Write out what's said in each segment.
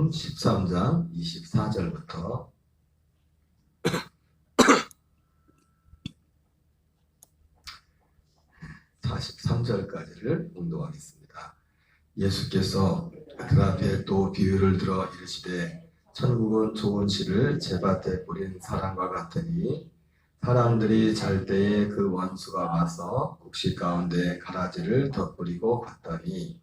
마태복음 13장 24절부터 43절까지를 공독하겠습니다. 예수께서 그들 앞에 또 비유를 들어 이르시되 천국은 좋은 씨를 제밭에 뿌린 사람과 같으니 사람들이 잘 때에 그 원수가 와서 곡식 가운데 가라지를 덧뿌리고 갔더니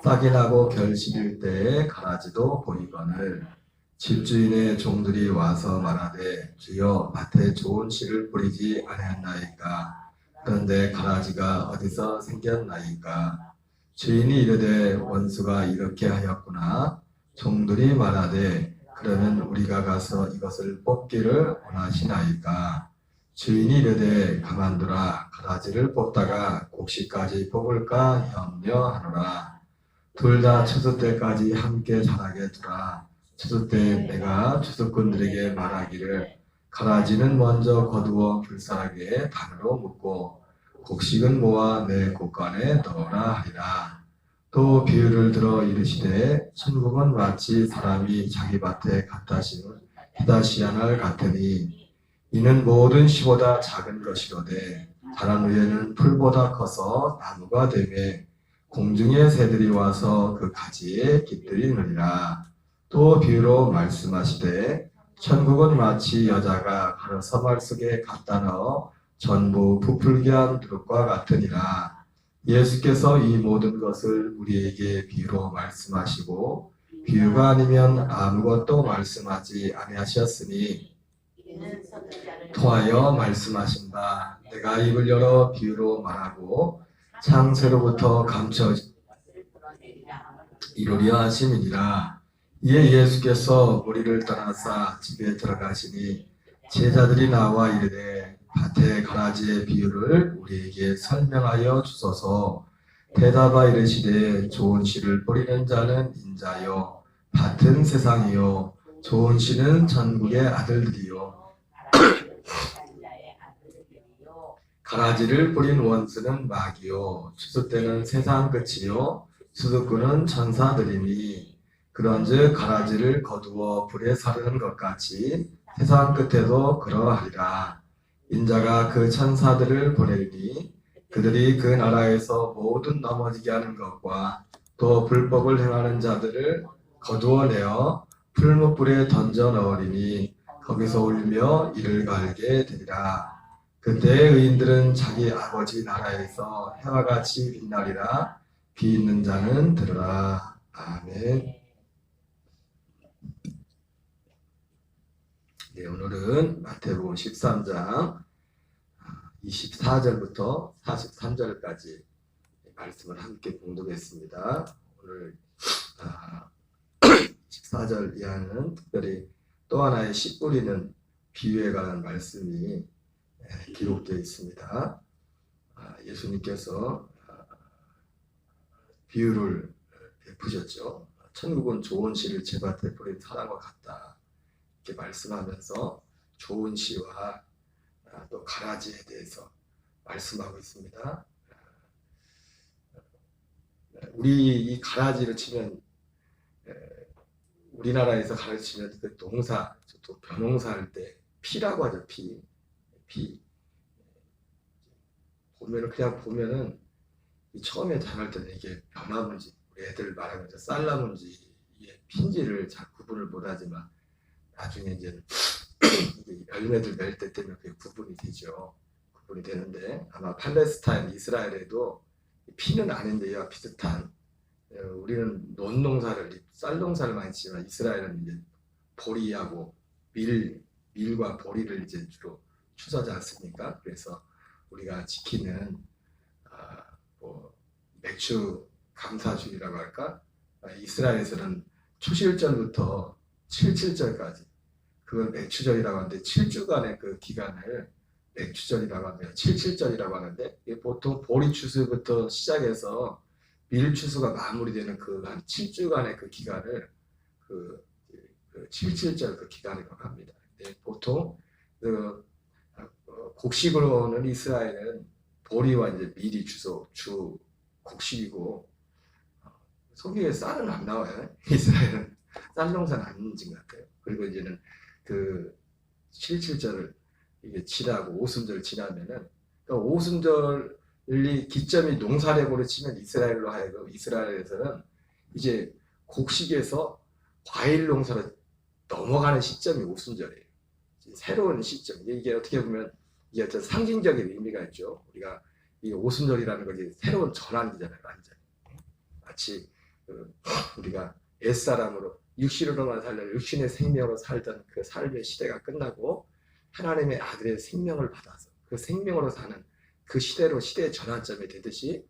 싹이 나고 결실일 때에 가라지도 보이거늘 집주인의 종들이 와서 말하되 주여 밭에 좋은 씨를 뿌리지 아니하였나이까 그런데 가라지가 어디서 생겼나이까 주인이 이르되 원수가 이렇게 하였구나 종들이 말하되 그러면 우리가 가서 이것을 뽑기를 원하시나이까 주인이 이르되 가만두라 가라지를 뽑다가 곡식까지 뽑을까 염려하노라 둘 다 추수 때까지 함께 자라게 두라 추수 때 내가 추수꾼들에게 말하기를 가라지는 먼저 거두어 불사르게 단으로 묶고 곡식은 모아 내 곡간에 넣으라 하리라. 또 비유를 들어 이르시되 천국은 마치 사람이 자기 밭에 갖다 심은 히다시아날 같으니 이는 모든 씨보다 작은 것이로되 자란 후에는 풀보다 커서 나무가 되매 공중의 새들이 와서 그 가지에 깃들이느니라. 또 비유로 말씀하시되 천국은 마치 여자가 가루 서말 속에 갖다 넣어 전부 부풀게 한 누룩과 같으니라. 예수께서 이 모든 것을 우리에게 비유로 말씀하시고 비유가 아니면 아무것도 말씀하지 아니하셨으니 통하여 말씀하신다. 내가 입을 열어 비유로 말하고 창세로부터 감춰 이루려 하심이니라. 이에 예수께서 우리를 떠나사 집에 들어가시니 제자들이 나와 이르되 밭의 가라지의 비유를 우리에게 설명하여 주소서. 대답하 이르시되 좋은 씨를 뿌리는 자는 인자요 밭은 세상이요 좋은 씨는 전국의 아들들이요 가라지를 뿌린 원수는 마귀요 추수 때는 세상 끝이요 추수꾼은 천사들이니 그런즉 가라지를 거두어 불에 사르는 것 같이 세상 끝에도 그러하리라. 인자가 그 천사들을 보내리니 그들이 그 나라에서 모든 넘어지게 하는 것과 또 불법을 행하는 자들을 거두어내어 풀무불에 던져 넣으리니 거기서 울며 이를 갈게 되리라. 그때 의인들은 자기 아버지 나라에서 해와 같이 빛나리라. 귀 있는 자는 들으라. 아멘. 네, 오늘은 마태복음 13장 24절부터 43절까지 말씀을 함께 공독했습니다. 오늘 14절 이하는 특별히 또 하나의 씨 뿌리는 비유에 관한 말씀이 기록되어 있습니다. 예수님께서 비유를 베푸셨죠. 천국은 좋은 씨를 제밭에 뿌린 사람과 같다. 이렇게 말씀하면서 좋은 씨와 또 가라지에 대해서 말씀하고 있습니다. 우리 이 가라지를 치면 우리나라에서 가르치면 그 동사, 또 벼농사 할 때 피라고 하죠. 피. 보면은 그냥 보면은 처음에 자랄 때는 이게 벼나무인지 우리 애들 말하면 쌀나무인지 이게 핀지를 잘 구분을 못하지만 나중에 이제 열매들 맺을 때 되면 그게 구분이 되죠. 구분이 되는데 아마 팔레스타인, 이스라엘에도 피는 아닌데 이와 비슷한 우리는 논농사를 쌀농사를 많이 치지만 이스라엘은 이제 보리하고 밀과 보리를 이제 주로 추수하지 않습니까? 그래서 우리가 지키는 맥주 감사주의라고 할까? 이스라엘에서는 초실절부터 77절까지 그걸 맥추절이라고 하는데 7주간의 그 기간을 맥추절이라고 합니다. 77절이라고 하는데 보통 보리 추수부터 시작해서 밀 추수가 마무리되는 그 한 7주간의 그 기간을 그 77절 그 기간이라고 합니다. 보통 그 곡식으로는 이스라엘은 보리와 이제 밀이 주 곡식이고 소기에 쌀은 안 나와요. 이스라엘은 쌀 농사는 안 지은 것 같아요. 그리고 이제는 그 7.7절을 이게 지나고 오순절 지나면은 그러니까 오순절이 기점이 농사력으로 치면 이스라엘로 하여금 이스라엘에서는 이제 곡식에서 과일 농사로 넘어가는 시점이 오순절이에요. 새로운 시점. 이게 어떻게 보면 이게 어떤 상징적인 의미가 있죠. 우리가 이 오순절이라는 것이 새로운 전환기잖아요, 완전. 마치 우리가 옛사람으로 육신으로만 살던 육신의 생명으로 살던 그 삶의 시대가 끝나고 하나님의 아들의 생명을 받아서 그 생명으로 사는 그 시대로 시대의 전환점이 되듯이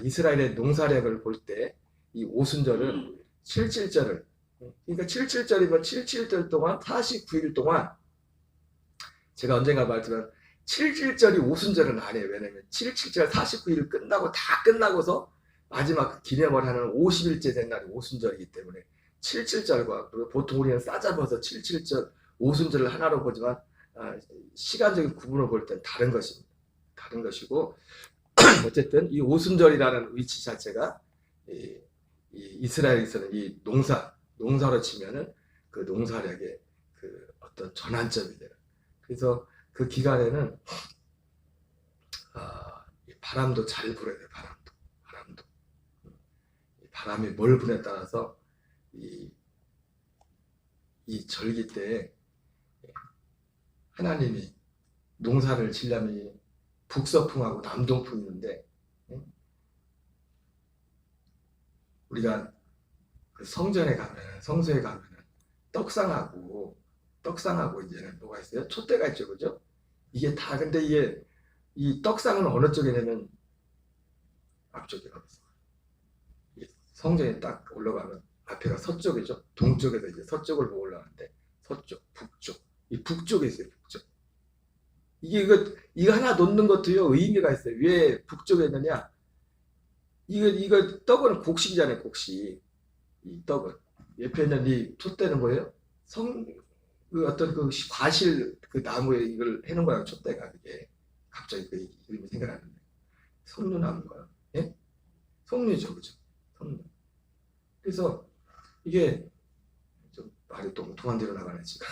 이스라엘의 농사력을 볼 때 이 오순절은 7.7절을 그러니까 7.7절이면 7.7절 동안 49일 동안 제가 언젠가 말했지만 7.7절이 오순절은 아니에요. 왜냐면 7.7절 49일 끝나고 다 끝나고서 마지막 기념을 하는 50일째 된 날이 오순절이기 때문에 7.7절과 보통 우리는 싸잡아서 7.7절 오순절을 하나로 보지만 시간적인 구분을 볼 땐 다른 것입니다. 다른 것이고 어쨌든 이 오순절이라는 위치 자체가 이 이스라엘에서는 이 농사로 치면은 그 농사력의 그 어떤 전환점이 되는. 그래서 그 기간에는 바람도 잘 불어야 돼. 바람도. 바람이 뭘 부냐에 따라서 이 절기 때 하나님이 농사를 지려면 북서풍하고 남동풍이 있는데 우리가 그 성소에 가면은 떡상하고 이제는 뭐가 있어요? 촛대가 있죠, 그죠? 이게 다 근데 이게 이 떡상은 어느 쪽이냐면 앞쪽에 가서 성전에 딱 올라가면 앞에가 서쪽이죠. 동쪽에서 이제 서쪽을 보고 올라가는데 서쪽, 북쪽. 이 북쪽에 있어요, 북쪽. 이거 하나 놓는 것도요, 의미가 있어요. 왜 북쪽에 있느냐? 이거 떡은 곡식이잖아요, 곡식. 이 떡은. 옆에 있는 이 촛대는 뭐예요? 그 어떤 그 과실 그 나무에 이걸 해놓은 거라고 촛대가 그게. 갑자기 그 이름이 생각나는데. 석류나무인가요? 예? 석류죠, 그죠? 석류. 그래서 이게 좀 말이 또 엉뚱한 데로 나가네 지금.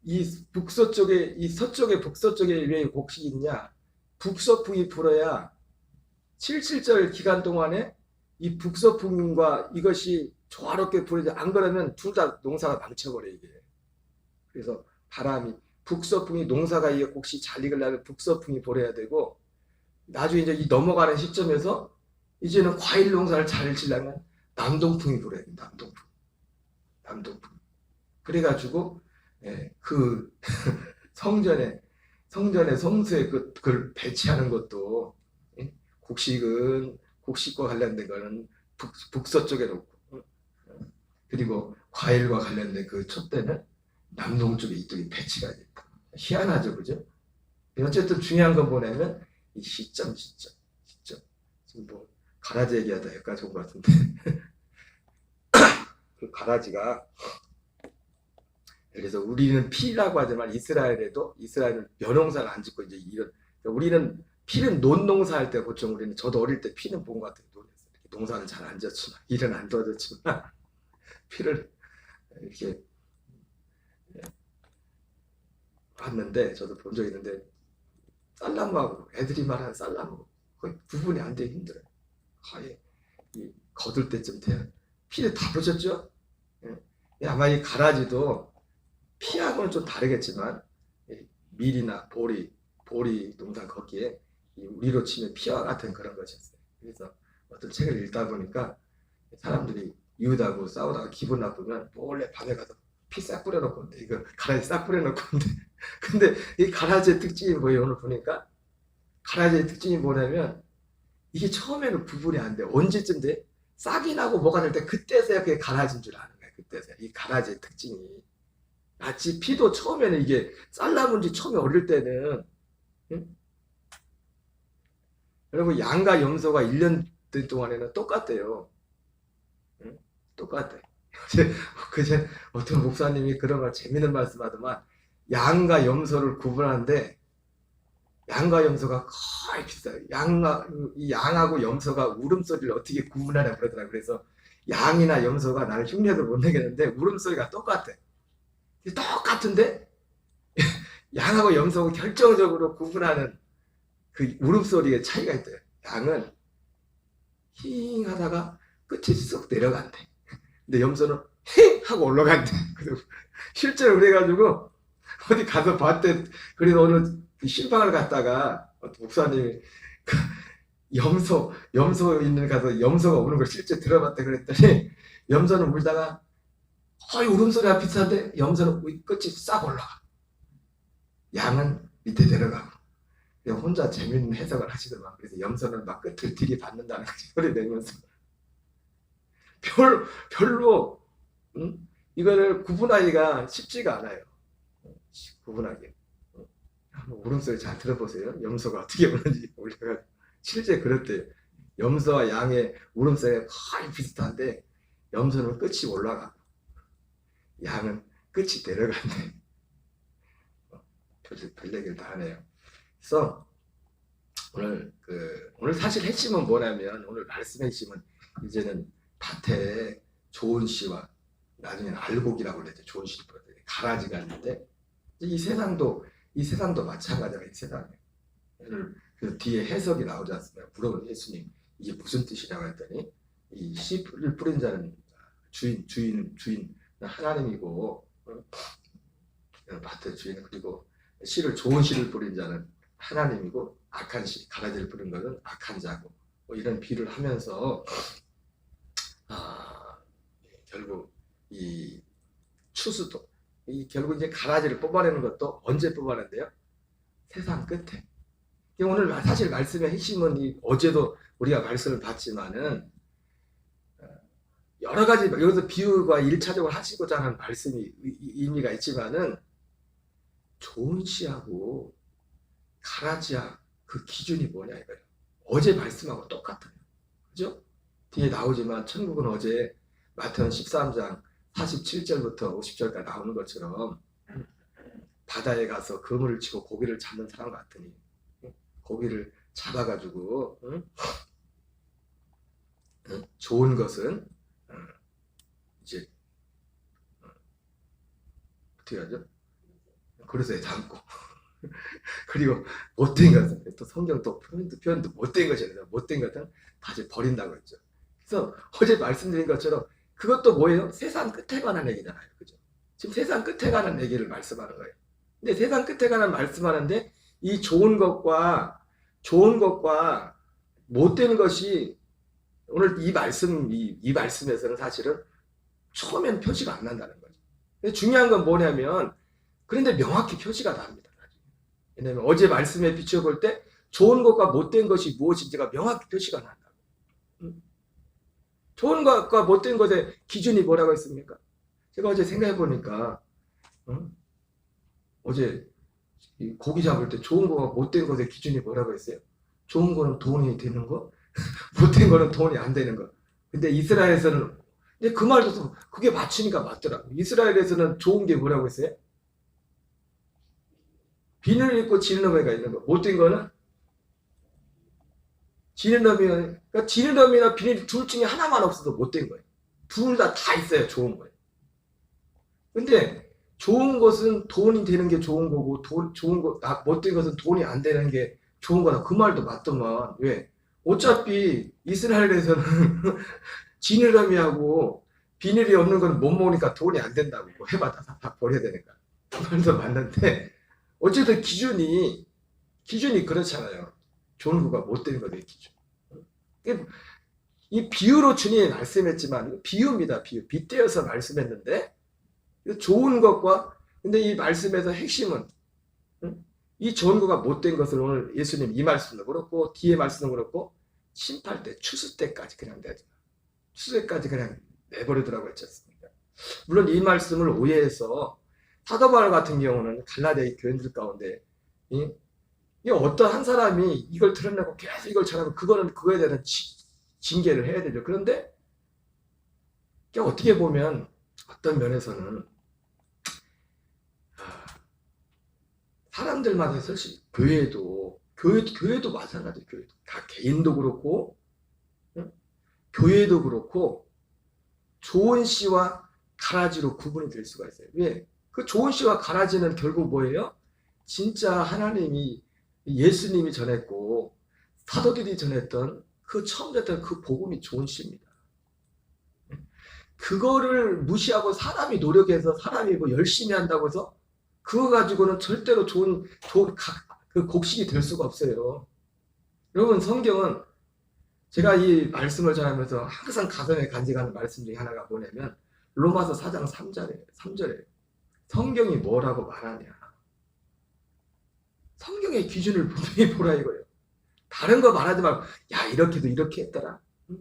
이 북서쪽에 이 서쪽에 북서쪽에 왜 곡식이 있냐? 북서풍이 불어야 7.7절 기간 동안에 이 북서풍과 이것이 조화롭게 불어야지. 안 그러면 둘 다 농사가 망쳐버려 이게. 그래서 바람이 북서풍이 농사가 이게 곡식 잘 익으려면 북서풍이 불어야 되고 나중에 이제 이 넘어가는 시점에서 이제는 과일 농사를 잘 지려면 남동풍이 불어야 돼. 남동풍. 그래가지고 그 성소에 그걸 배치하는 것도 곡식과 관련된 거는 북서쪽에 놓고 그리고 과일과 관련된 그 촛대는 남동쪽에 이쪽에 배치가 됐다. 희한하죠, 그죠? 어쨌든 중요한 건 뭐냐면 이 시점. 지금 뭐 가라지 얘기하다 여기까지 온 것 같은데 그 가라지가 그래서 우리는 피라고 하지만 이스라엘은 벼농사를 안 짓고 이제 이런 우리는 피는 논농사 할 때 보통 우리는 저도 어릴 때 피는 본 것 같아요. 농사는 잘 안 졌지만 일은 안 도와줬지만 피를 이렇게 봤는데 저도 본 적이 있는데 쌀나무하고 애들이 말하는 쌀나무 거의 구분이 안 되기 힘들어요. 거의 거둘 때쯤 돼요. 피를 다 보셨죠? 아마 이 가라지도 피하고는 좀 다르겠지만 밀이나 보리 농사 거기에 우리로 치면 피와 같은 그런 것이었어요. 그래서 어떤 책을 읽다 보니까 사람들이 이웃하고 싸우다가 기분 나쁘면 몰래 밤에 가서 피 싹 뿌려놓고 이거 가라지 싹 뿌려놓고 근데 이 가라지의 특징이 뭐예요? 오늘 보니까 가라지의 특징이 뭐냐면 이게 처음에는 구분이 안 돼. 언제쯤 돼? 싹이 나고 뭐가 될 때 그때서야 그게 가라지인 줄 아는 거야. 그때서야 이 가라지의 특징이 마치 피도 처음에는 이게 쌀나무인지 처음에 어릴 때는 응? 여러분 양과 염소가 1년 동안에는 똑같대요. 응? 똑같대. 그제 어떤 목사님이 그런 걸 재밌는 말씀 하더만 양과 염소를 구분하는데 양과 염소가 거의 비슷해요. 양하고 염소가 울음소리를 어떻게 구분하냐 그러더라고요. 그래서 양이나 염소가 나를 흉내도 못 내겠는데 울음소리가 똑같아. 똑같은데 양하고 염소하고 결정적으로 구분하는 그 울음소리의 차이가 있대요. 양은 힝 하다가 끝이 쏙 내려간대. 근데 염소는 힝 하고 올라간대. 실제로 그래가지고 어디 가서 봤대. 그래서 오늘 신방을 갔다가 목사님이 염소 있는 가서 염소가 우는 걸 실제 들어봤대. 그랬더니 염소는 울다가 거의 울음소리가 비슷한데 염소는 끝이 싹 올라가. 양은 밑에 내려가고. 혼자 재밌는 해석을 하시더만. 그래서 염소는 막 끝을 들이받는다는 소리 내면서 별로 이거를 구분하기가 쉽지가 않아요. 구분하기. 한번 울음소리 잘 들어보세요. 염소가 어떻게 우는지 올려가 실제 그렇대요. 염소와 양의 울음소리가 거의 비슷한데 염소는 끝이 올라가고 양은 끝이 내려간대. 별 얘기를 다 하네요. 그래서 오늘 사실 핵심은 뭐냐면, 오늘 말씀의 핵심은 이제는 밭에 좋은 씨와 나중에는 알곡이라고 그랬죠. 좋은 씨를 뿌렸더니 가라지가 있는데, 이 세상도 마찬가지가 이 세상에. 그 뒤에 해석이 나오지 않습니까? 물어본 예수님 이게 무슨 뜻이라고 했더니, 이 씨를 뿌린 자는 주인 하나님이고, 밭의 주인은, 그리고 좋은 씨를 뿌린 자는 하나님이고, 악한 씨, 가라지를 뿌린 것은 악한 자고, 이런 비유를 하면서 결국 이 추수도, 결국 이제 가라지를 뽑아내는 것도 언제 뽑아낸대요? 세상 끝에. 오늘 사실 말씀의 핵심은 어제도 우리가 말씀을 봤지만은 여러 가지 여기서 비유가 1차적으로 하시고자 하는 말씀이 의미가 있지만은, 좋은 씨하고 가라지야 그 기준이 뭐냐 이거예요. 어제 말씀하고 똑같아요. 그죠? 뒤에 나오지만 천국은 어제 마태복음 13장 47절부터 50절까지 나오는 것처럼 바다에 가서 그물을 치고 고기를 잡는 사람 같으니, 고기를 잡아가지고 좋은 것은 이제 어떻게 하죠? 그릇에 담고 그리고 못된 것은, 또 성경 또 표현도 못된 것이라서 못된 것은 다시 버린다고 했죠. 그래서 어제 말씀드린 것처럼 그것도 뭐예요? 세상 끝에 관한 얘기잖아요. 그죠? 지금 세상 끝에 관한 얘기를 말씀하는 거예요. 근데 세상 끝에 관한 말씀하는데, 이 좋은 것과 못된 것이 오늘 이 말씀에서는 사실은 처음엔 표시가 안 난다는 거죠. 근데 중요한 건 뭐냐면, 그런데 명확히 표시가 납니다. 왜냐하면 어제 말씀에 비춰볼 때 좋은 것과 못된 것이 무엇인지가 명확히 표시가 난다고. 좋은 것과 못된 것의 기준이 뭐라고 했습니까? 제가 어제 생각해 보니까 어제 고기 잡을 때 좋은 것과 못된 것의 기준이 뭐라고 했어요? 좋은 거는 돈이 되는 거, 못된 거는 돈이 안 되는 거. 근데 이스라엘에서는, 근데 그 말도 그게 맞추니까 맞더라고. 이스라엘에서는 좋은 게 뭐라고 했어요? 비늘 있고 지느러미가 있는 거. 못된 거는 그러니까 지느러미나 비늘 둘 중에 하나만 없어도 못된 거예요. 둘 다 있어야 좋은 거예요. 근데 좋은 것은 돈이 되는 게 좋은 거고, 못된 것은 돈이 안 되는 게 좋은 거다. 그 말도 맞더만. 왜? 어차피 이스라엘에서는 지느러미하고 비늘이 없는 건 못 먹으니까 돈이 안 된다고. 뭐 해봐도 다 버려야 되니까. 그 말도 맞는데, 어쨌든 기준이 그렇잖아요. 좋은 거가 못된 거의 기준. 이 비유로 주님이 말씀했지만, 비유입니다. 빗대어서 말씀했는데, 좋은 것과, 근데 이 말씀에서 핵심은, 이 좋은 거가 못된 것을 오늘 예수님 이 말씀도 그렇고, 뒤에 말씀도 그렇고, 심판 때, 추수 때까지 그냥 추수 때까지 그냥 내버리더라고 했지 않습니까? 물론 이 말씀을 오해해서, 사도 바울 같은 경우는 갈라디아 교인들 가운데 이 어떤 한 사람이 이걸 드러내고 계속 이걸 전하면 그거에 대한 징계를 해야 되죠. 그런데 어떻게 보면 어떤 면에서는 사람들마다 사실 교회도 마찬가지. 교회도 다 개인도 그렇고 교회도 그렇고 좋은 씨와 가라지로 구분이 될 수가 있어요. 왜? 그 좋은 씨와 가라지는 결국 뭐예요? 진짜 하나님이 예수님이 전했고 사도들이 전했던 그 처음 됐던 그 복음이 좋은 씨입니다. 그거를 무시하고 사람이 노력해서 사람이 뭐 열심히 한다고 해서 그거 가지고는 절대로 좋은 그 곡식이 될 수가 없어요. 여러분, 성경은 제가 이 말씀을 전하면서 항상 가슴에 간직하는 말씀 중에 하나가 뭐냐면 로마서 4장 3절에 성경이 뭐라고 말하냐. 성경의 기준을 분명히 보라 이거예요. 다른 거 말하지 말고 야 이렇게도 이렇게 했더라.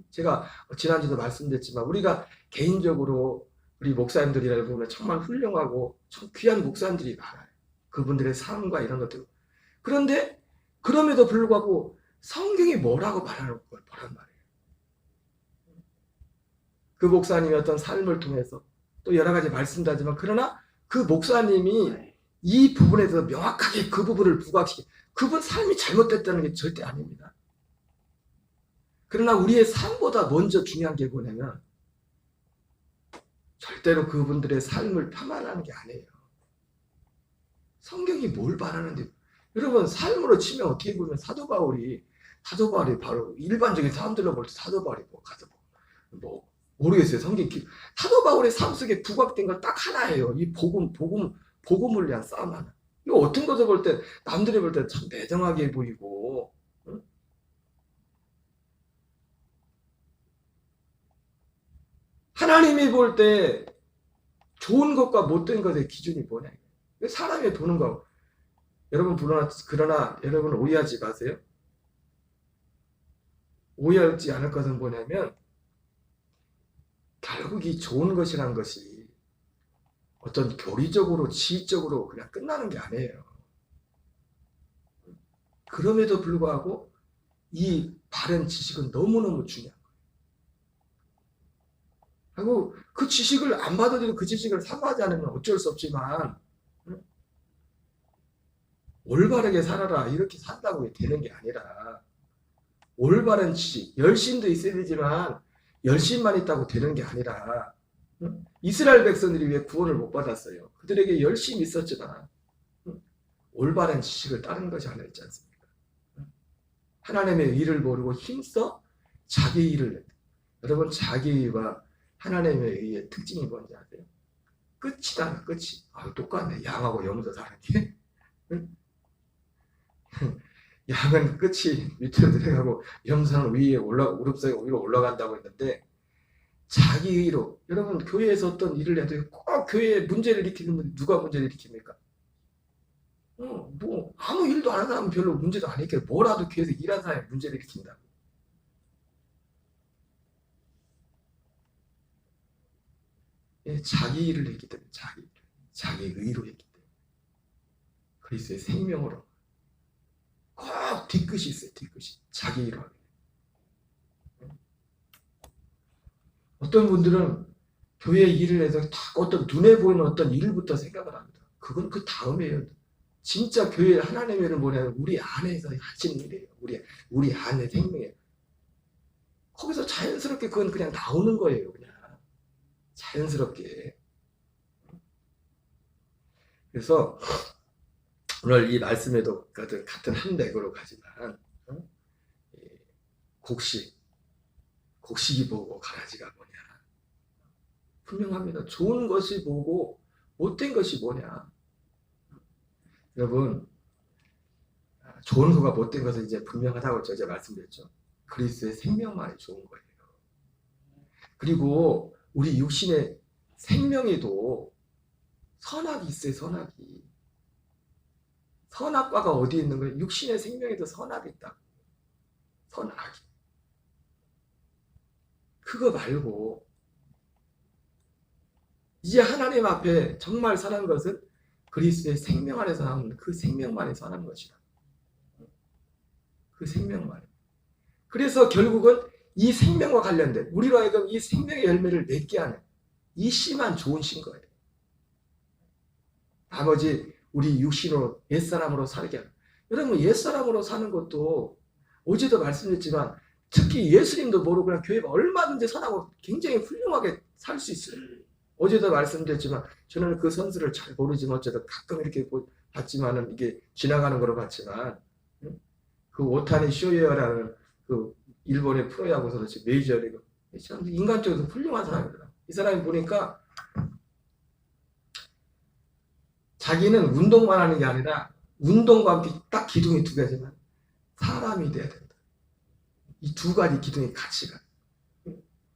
제가 지난주도 말씀드렸지만 우리가 개인적으로 우리 목사님들이라 보면 정말 훌륭하고 참 귀한 목사님들이 많아요. 그분들의 삶과 이런 것들. 그런데 그럼에도 불구하고 성경이 뭐라고 말하는 걸 보란 말이에요. 그 목사님의 어떤 삶을 통해서 또 여러 가지 말씀도 하지만 그러나 그 목사님이 이 부분에서 명확하게 그 부분을 부각시키고 그분 삶이 잘못됐다는 게 절대 아닙니다. 그러나 우리의 삶보다 먼저 중요한 게 뭐냐면 절대로 그분들의 삶을 폄하하는 게 아니에요. 성경이 뭘 말하는데 여러분 삶으로 치면 어떻게 보면 사도 바울이 바로 일반적인 사람들로 볼 때 사도 바울이 뭐 모르겠어요. 사도 바울의 삶 속에 부각된 건 딱 하나예요. 이 복음을 위한 싸움 하나. 이거 어떤 것을 볼 때 남들이 볼 때 참 매정하게 보이고 응? 하나님이 볼 때 좋은 것과 못된 것의 기준이 뭐냐. 사람이 보는 거. 여러분 그러나 여러분 오해하지 마세요. 오해하지 않을 것은 뭐냐면 결국 이 좋은 것이란 것이 어떤 교리적으로 지식적으로 그냥 끝나는 게 아니에요. 그럼에도 불구하고 이 바른 지식은 너무너무 중요한 거예요. 하고 그 지식을 안 받아들이고 그 지식을 사모하지 않으면 어쩔 수 없지만 올바르게 살아라 이렇게 산다고 되는 게 아니라 올바른 지식, 열심도 있어야 되지만 열심만 있다고 되는 게 아니라 이스라엘 백성들이 왜 구원을 못 받았어요? 그들에게 열심이 있었지만 올바른 지식을 따른 것이 하나 있지 않습니까? 하나님의 일을 모르고 힘써 자기 일을 냈다. 여러분 자기와 하나님의 의의 특징이 뭔지 아세요? 끝이다. 끝이. 똑같네. 양하고 염소 사는 게. 양은 끝이 밑으로 내려가고 염소는 위에 우릅사에 위로 올라간다고 했는데 자기 의로 여러분 교회에서 어떤 일을 해도 꼭 교회에 문제를 일으키는 분 누가 문제를 일으킵니까? 뭐 아무 일도 안 하는 사람은 별로 문제도 안 일으켜요. 뭐라도 교회에서 일하는 사람이 문제를 일으킨다. 자기 일을 했기 때문에 자기 의로 했기 때문에 그리스도의 생명으로 꼭 뒤끝이 있어요. 뒤끝이 자기 일을 하게 돼요. 어떤 분들은 교회 일을 해서 딱 어떤 눈에 보이는 어떤 일부터 생각을 합니다. 그건 그 다음이에요. 진짜 교회 하나님의 일은 뭐냐면 우리 안에서 하시는 일이에요. 우리 안의 생명이에요. 거기서 자연스럽게 그건 그냥 나오는 거예요. 그냥 자연스럽게. 그래서 오늘 이 말씀에도 같은 한 맥으로 가지만 곡식이 뭐고 가라지가 뭐냐. 분명합니다. 좋은 것이 뭐고 못된 것이 뭐냐. 여러분 좋은 거가 못된 것은 이제 분명하다고 제가 말씀드렸죠. 그리스도의 생명만이 좋은 거예요. 그리고 우리 육신의 생명에도 선악이 있어요. 선악이. 선악과가 어디에 있는 거예요? 육신의 생명에도 선악이 있다고. 선악이. 그거 말고 이제 하나님 앞에 정말 선한 것은 그리스도의 생명 안에서 나오는 그 생명만이 선한 것이라. 그 생명만이. 그래서 결국은 이 생명과 관련된 우리로 하여금 이 생명의 열매를 맺게 하는 이 씨만 좋은 씨인 거예요. 나머지 우리 육신으로 옛사람으로 살게 하는. 여러분 옛사람으로 사는 것도 어제도 말씀드렸지만 특히 예수님도 모르고 그냥 교회가 얼마든지 선하고 굉장히 훌륭하게 살 수 있어요. 어제도 말씀드렸지만 저는 그 선수를 잘 모르지만 어쨌든 가끔 이렇게 봤지만은 이게 지나가는 거로 봤지만 그 오타니 쇼헤이라는 그 일본의 프로야구 선수 메이저리그 참 인간적으로 훌륭한 사람이더라. 이 사람이 보니까 자기는 운동만 하는 게 아니라 운동과 함께 딱 기둥이 두 개지만 사람이 돼야 된다. 이 두 가지 기둥이 같이 가.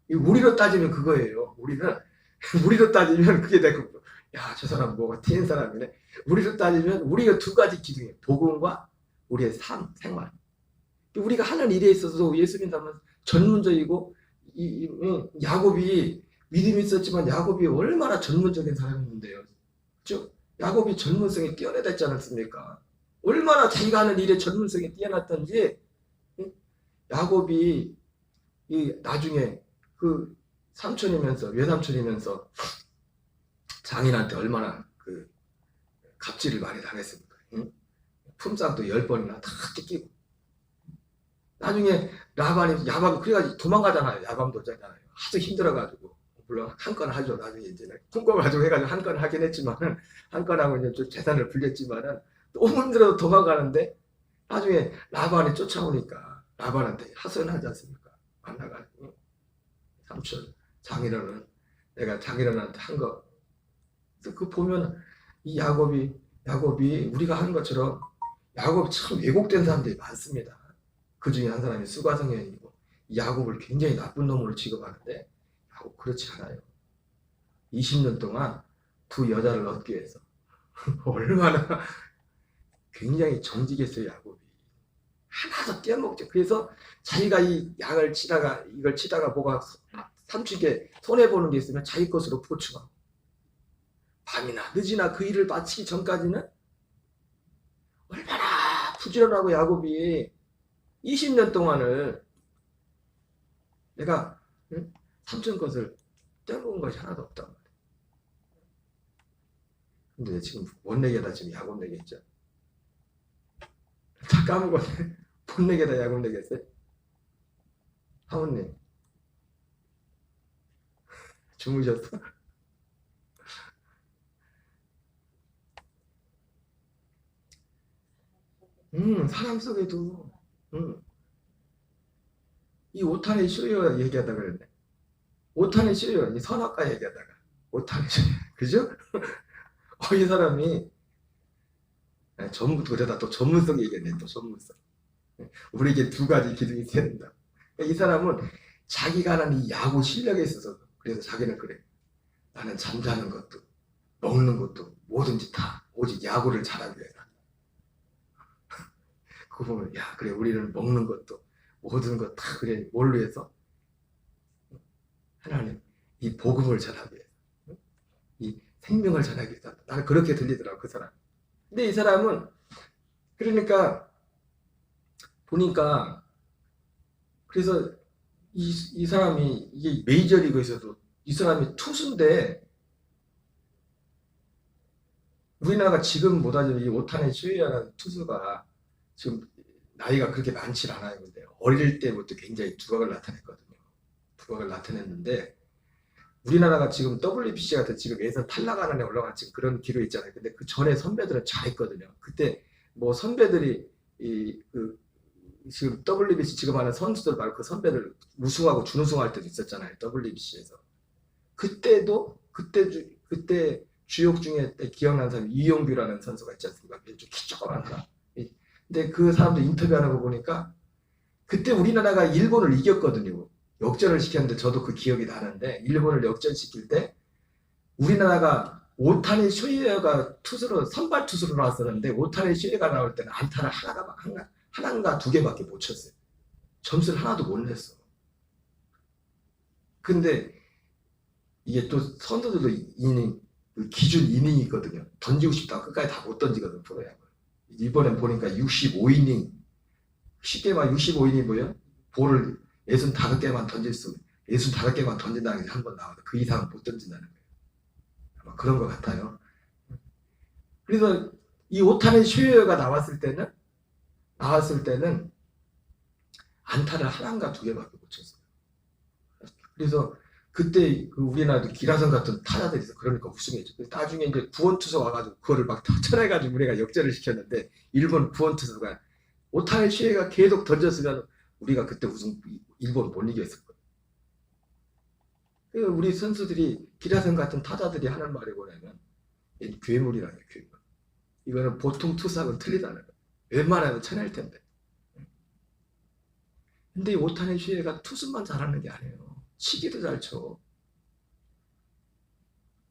우리로 따지면 그거예요. 우리로 따지면 그게 되고, 야, 저 사람 뭐가 튀는 사람이네. 우리로 따지면 우리가 두 가지 기둥이에요. 복음과 우리의 삶, 생활. 우리가 하는 일에 있어서 예수 믿으면 전문적이고, 야곱이 믿음이 있었지만 야곱이 얼마나 전문적인 사람이었는데요. 그렇죠? 야곱이 전문성이 뛰어나지 않았습니까? 얼마나 자기가 하는 일에 전문성이 뛰어났던지 야곱이 나중에 그 삼촌이면서 외삼촌이면서 장인한테 얼마나 그 갑질을 많이 당했습니까? 응? 품삯도 10번이나 다 뜯기고 나중에 라반이 야밤 그래가지고 도망가잖아요. 야밤 도잖아요. 하도 힘들어가지고 물론 한 건 하죠. 나중에 이제는 꿈꿔가지고 해가지고 한 건 하긴 했지만은 한 건 하고 이제 좀 재산을 불렸지만은 너무 힘들어서 도망가는데 나중에 라반이 쫓아오니까 라반한테 하소연하지 않습니까? 만나가지고 삼촌 장인어른 내가 장인어른한테 한 거. 그래서 그 보면 이 야곱이 우리가 하는 것처럼 야곱 참 왜곡된 사람들이 많습니다. 그 중에 한 사람이 수가성현이고 야곱을 굉장히 나쁜 놈으로 취급하는데 야곱 그렇지 않아요. 20년 동안 두 여자를 얻기 위해서 얼마나 굉장히 정직했어요. 야곱이 하나도 떼어먹죠. 그래서 자기가 이 양을 치다가 이걸 치다가 뭐가 삼치게 손해보는 게 있으면 자기 것으로 보충하고 밤이나 늦이나 그 일을 마치기 전까지는 얼마나 부지런하고 야곱이 20년 동안을 내가 삼촌 것을 떼어먹은 것이 하나도 없단 말이야. 근데 지금 뭔 얘기하다 지금 야곱 얘기했죠. 다 까먹었네. 뭔 얘기하다 야곱 얘기했어요. 하모님 주무셨어? 사람 속에도 이 오타니 쇼요 얘기하다가 그랬네. 오타니 쇼요, 이 선악과 얘기하다가 오타니 쇼요, 그죠? 이 사람이 전부 그러다 또 전문성 얘기했네. 또 전문성. 우리에게 두 가지 기둥이 있어야 된다. 이 사람은 자기가 하는 이 야구 실력에 있어서 그래서 자기는 그래. 나는 잠자는 것도 먹는 것도 뭐든지 다 오직 야구를 잘하기 위해서. 그거 보면 야 그래 우리는 먹는 것도 모든 것 다 그래 뭘로 해서 하나님 이 복음을 전하기 위해서 이 생명을 전하기 위해서 나는 그렇게 들리더라고 그 사람. 근데 이 사람은 그러니까 보니까 그래서 이 사람이 이게 메이저리그에서도 이 사람이 투수인데 우리나라가 지금 못하지만 이 오타니 쇼헤이라는 투수가 지금 나이가 그렇게 많지 않아요. 근데 어릴 때부터 굉장히 두각을 나타냈거든요. 두각을 나타냈는데 우리나라가 지금 WBC 같은 지금 예선 탈락하는 애 올라간 지금 그런 기로 있잖아요. 근데 그 전에 선배들은 잘했거든요. 그때 뭐 선배들이 지금 WBC 지금 하는 선수들 말고 그 선배들 우승하고 준우승할 때도 있었잖아요. WBC에서. 그때 주역 중에 기억나는 사람이 이용규라는 선수가 있지 않습니까? 좀 키 조그만 사람. 근데 그 사람들 인터뷰하는 거 보니까 그때 우리나라가 일본을 이겼거든요. 역전을 시켰는데 저도 그 기억이 나는데 일본을 역전시킬 때 우리나라가 오타니 쇼헤이가 투수로 선발 투수로 나왔었는데 오타니 쇼헤이가 나올 때는 안타를 하나인가 두 개밖에 못 쳤어요. 점수를 하나도 못 냈어. 근데 이게 또 선수들도 기준 이닝이 있거든요. 던지고 싶다고 끝까지 다 못 던지거든 프로야구. 이번엔 보니까 65이닝 쉽게 말 65이닝이 뭐예요? 볼을 65개만 던질 수 65개만 던진다는 게 한 번 나와도 그 이상은 못 던진다는 거예요. 아마 그런 것 같아요. 그래서 이 오타니 쇼헤이가 나왔을 때는 안타를 하나인가 두 개밖에 못 쳤어요. 그래서 그때 그 우리나라도 기라성 같은 타자들이 있어. 그러니까 우승했죠. 나중에 이제 구원투수 와가지고 그거를 막 터쳐내가지고 우리가 역전을 시켰는데 일본 구원투수가 오타니 슈헤가 계속 던졌으면 우리가 그때 일본 못 이겼을 거예요. 그러니까 우리 선수들이 기라성 같은 타자들이 하는 말이 뭐냐면 괴물이라는 거예요. 괴물. 이거는 보통 투수하고는 틀리다는 거예요. 웬만하면 쳐낼 텐데. 근데 이 오타니 슈헤가 투수만 잘하는 게 아니에요. 치기도 잘 쳐.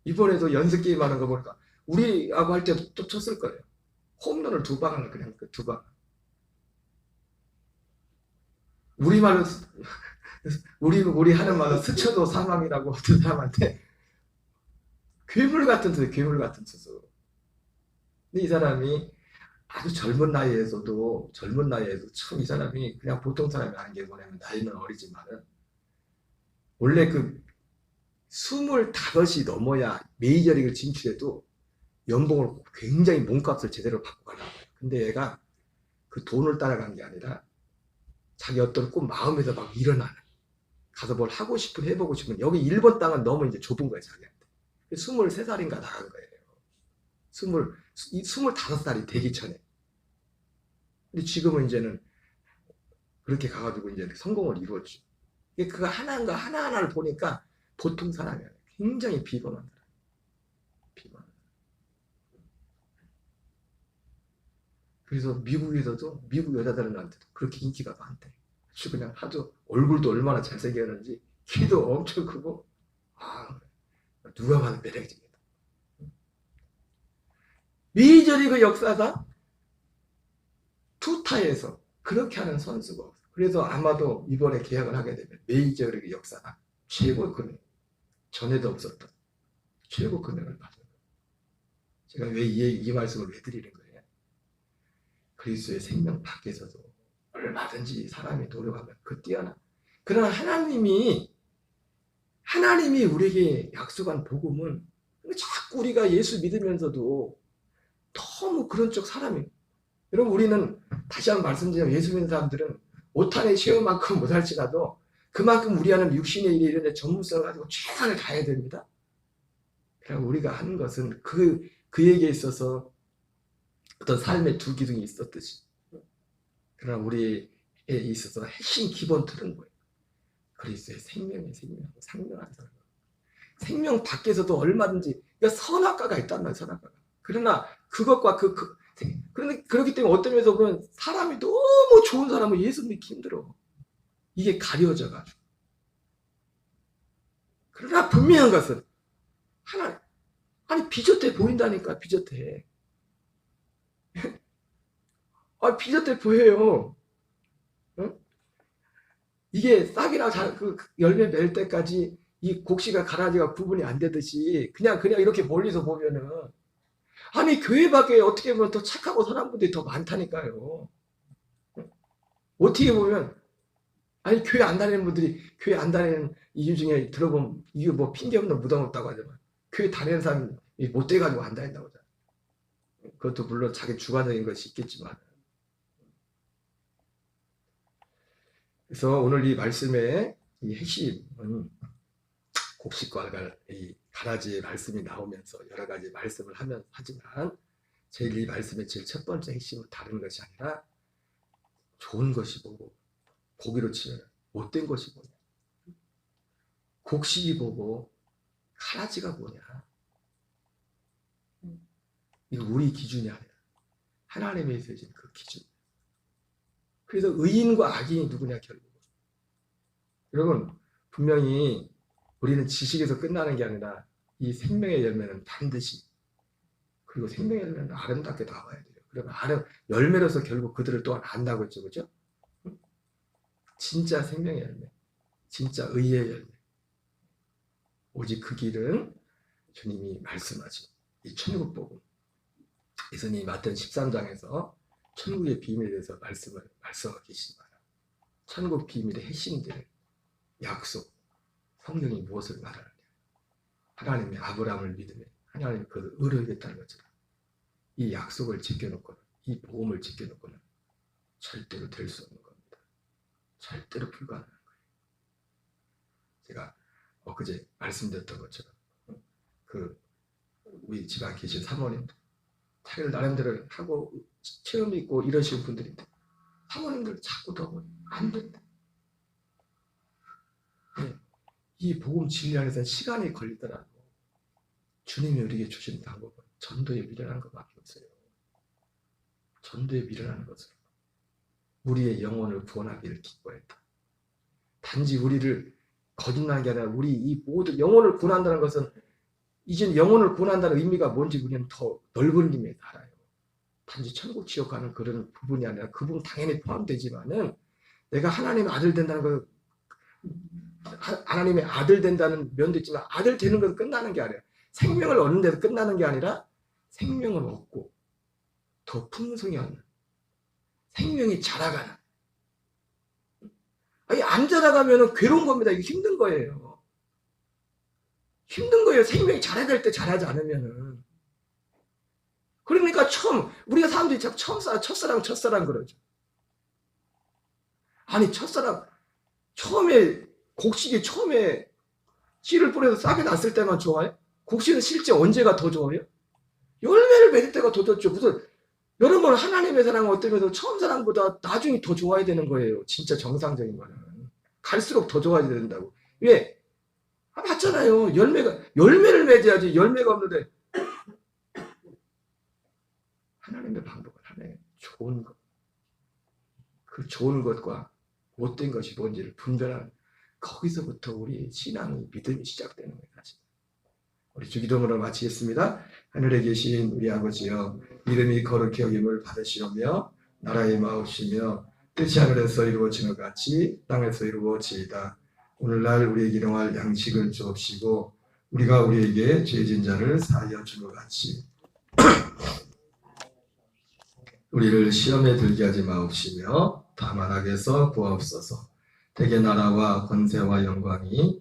이번에도 연습 게임 하는 거 보니까 우리하고 할 때도 또 쳤을 거예요. 홈런을 2방을 그냥 그 2방. 우리말로 우리 하는 말은 스쳐도 사망이라고 어떤 사람한테 괴물 같은 투수, 괴물 같은 투수. 근데 이 사람이 아주 젊은 나이에도 참 이 사람이 그냥 보통 사람이 아닌 게 뭐냐면 나이는 어리지만은 원래 그 25이 넘어야 메이저리그를 진출해도 연봉을 굉장히 몸값을 제대로 받고 가려고 해요. 근데 얘가 그 돈을 따라간 게 아니라 자기 어떤 꼭 마음에서 막 일어나는 가서 뭘 하고 싶은 해보고 싶은 여기 일본 땅은 너무 이제 좁은 거예요 자기한테. 23살인가 나간 거예요. 25살이 되기 전에. 근데 지금은 이제는 그렇게 가가지고 이제 성공을 이루었죠. 그거 하나하나를 보니까 보통 사람이 아니에요. 굉장히 비범한 사람. 비범한. 그래서 미국에서도 미국 여자들한테도 그렇게 인기가 많대. 그냥 하도 얼굴도 얼마나 잘생겼는지 키도 엄청 크고 누가 봐도 매력적이다. 메이저리그 역사가 투타에서 그렇게 하는 선수가 없어. 그래서 아마도 이번에 계약을 하게 되면 메이저리그 역사가 최고 금액, 전에도 없었던 최고 금액을 받은 거예요. 제가 왜 이 말씀을 왜 드리는 거예요? 그리스도의 생명 밖에서도 얼마든지 사람이 노력하면 그 뛰어나. 그러나 하나님이 우리에게 약속한 복음은 자꾸 우리가 예수 믿으면서도 너무 그런 쪽 사람이. 여러분 우리는 다시 한번 말씀드리면 예수 믿는 사람들은 오타니 슈헤만큼 못할지라도 그만큼 우리 안에 육신의 일에 이런 데 전문성을 가지고 최선을 다해야 됩니다. 그리고 우리가 하는 것은 그에게 있어서 어떤 삶의 두 기둥이 있었듯이 그러나 우리에 있어서 핵심 기본 틀은 뭐예요? 그리스도의 생명의 상명한 사람. 생명 밖에서도 얼마든지 선악과가 있단 말이에요. 선악과가. 그러나 그것과 그렇기 때문에 어떤 면에서 보면 사람이 너무 좋은 사람은 예수 믿기 힘들어. 이게 가려져가지고. 그러나 분명한 것은 비젓해 보인다니까. 비젓해. 비젓해 보여요. 응? 이게 싹이나 그 열매 맺을 때까지 이 곡식과 가라지가 구분이 안 되듯이 그냥 이렇게 멀리서 보면은 교회 밖에 어떻게 보면 더 착하고 사람분들이 더 많다니까요. 어떻게 보면 교회 안 다니는 분들이 교회 안 다니는 이유 중에 들어보면 이게 뭐 핑계 없는 무덤 없다고 하지만 교회 다니는 사람이 못 돼가지고 안 다닌다고 하잖아요. 그것도 물론 자기 주관적인 것이 있겠지만. 그래서 오늘 이 말씀의 이 핵심은 곡식과 이 가라지의 말씀이 나오면서 여러 가지 말씀을 하지만 이 말씀의 제일 첫 번째 핵심은 다른 것이 아니라 좋은 것이 뭐고 고기로 치면 못된 것이 뭐냐, 곡식이 뭐고 가라지가 뭐냐. 이거 우리 기준이 아니라 하나님의 있으신 그 기준. 그래서 의인과 악인이 누구냐 결국. 여러분 분명히 우리는 지식에서 끝나는 게 아니라 이 생명의 열매는 반드시, 그리고 생명의 열매는 아름답게 나와야 돼요. 그러면 열매로서 결국 그들을 또한 안다고 했죠. 그죠? 진짜 생명의 열매, 진짜 의의 열매. 오직 그 길은 주님이 말씀하신 이 천국 복음. 예수님이 마태복음 13장에서 천국의 비밀에 대해서 말씀하고 계시잖아요. 천국 비밀의 핵심들, 약속, 성경이 무엇을 말하느냐. 하나님이 아브라함을 믿으며 하나님이 그 의로우겠다는 것처럼 이 약속을 지켜놓고는, 이 복음을 지켜놓고는 절대로 될 수 없는 겁니다. 절대로 불가능한 거예요. 제가 엊그제 말씀드렸던 것처럼 그 우리 집안 계신 사모님들 자기를 나름대로 하고 체험 있고 이러시는 분들인데 사모님들 자꾸 더 안 된다. 이 복음 진리하는 시간이 걸리더라도 주님이 우리에게 주신 방법은 전도에 미련한 것밖에 없어요. 전도에 미련하는 것으로 우리의 영혼을 구원하기를 기뻐했다. 단지 우리를 거듭난 게 아니라 우리 이 모든 영혼을 구원한다는 것은 이젠 영혼을 구원한다는 의미가 뭔지 우리는 더 넓은 의미에 알아요. 단지 천국 지옥 가는 그런 부분이 아니라 그 부분 당연히 포함되지만은 내가 하나님의 아들 된다는 것, 하나님의 아들 된다는 면도 있지만 아들 되는 것은 끝나는 게 아니라 생명을 얻는 데서 끝나는 게 아니라 생명을 얻고 더 풍성히 얻는 생명이 자라가는. 아니, 안 자라가면 괴로운 겁니다. 이게 힘든 거예요. 힘든 거예요. 생명이 자라갈 때 자라지 않으면은. 그러니까 우리가 사람들이 자꾸 첫사랑 그러죠. 아니, 첫사랑, 곡식이 처음에 씨를 뿌려서 싹이 났을 때만 좋아요? 곡식은 실제 언제가 더 좋아요? 열매를 맺을 때가 더 좋죠. 무슨, 여러분, 하나님의 사랑은 어떤 면에서 처음 사랑보다 나중에 더 좋아야 되는 거예요. 진짜 정상적인 거는. 갈수록 더 좋아야 된다고. 왜? 맞잖아요. 열매를 맺어야지. 열매가 없는데. 하나님의 방법은 하나의 좋은 것. 그 좋은 것과 못된 것이 뭔지를 분별하는, 거기서부터 우리 신앙의 믿음이 시작되는 거예요. 사실. 우리 주기도문으로 마치겠습니다. 하늘에 계신 우리 아버지여, 이름이 거룩히 여김을 받으시오며 나라의 마옵시며 뜻이 하늘에서 이루어지는 것 같이 땅에서 이루어지이다. 오늘날 우리에게 일용할 양식을 주옵시고 우리가 우리에게 죄진 자를 사하여 준 것 같이 우리를 시험에 들게 하지 마옵시며 다만 악에서 구하옵소서. 대개 나라와 권세와 영광이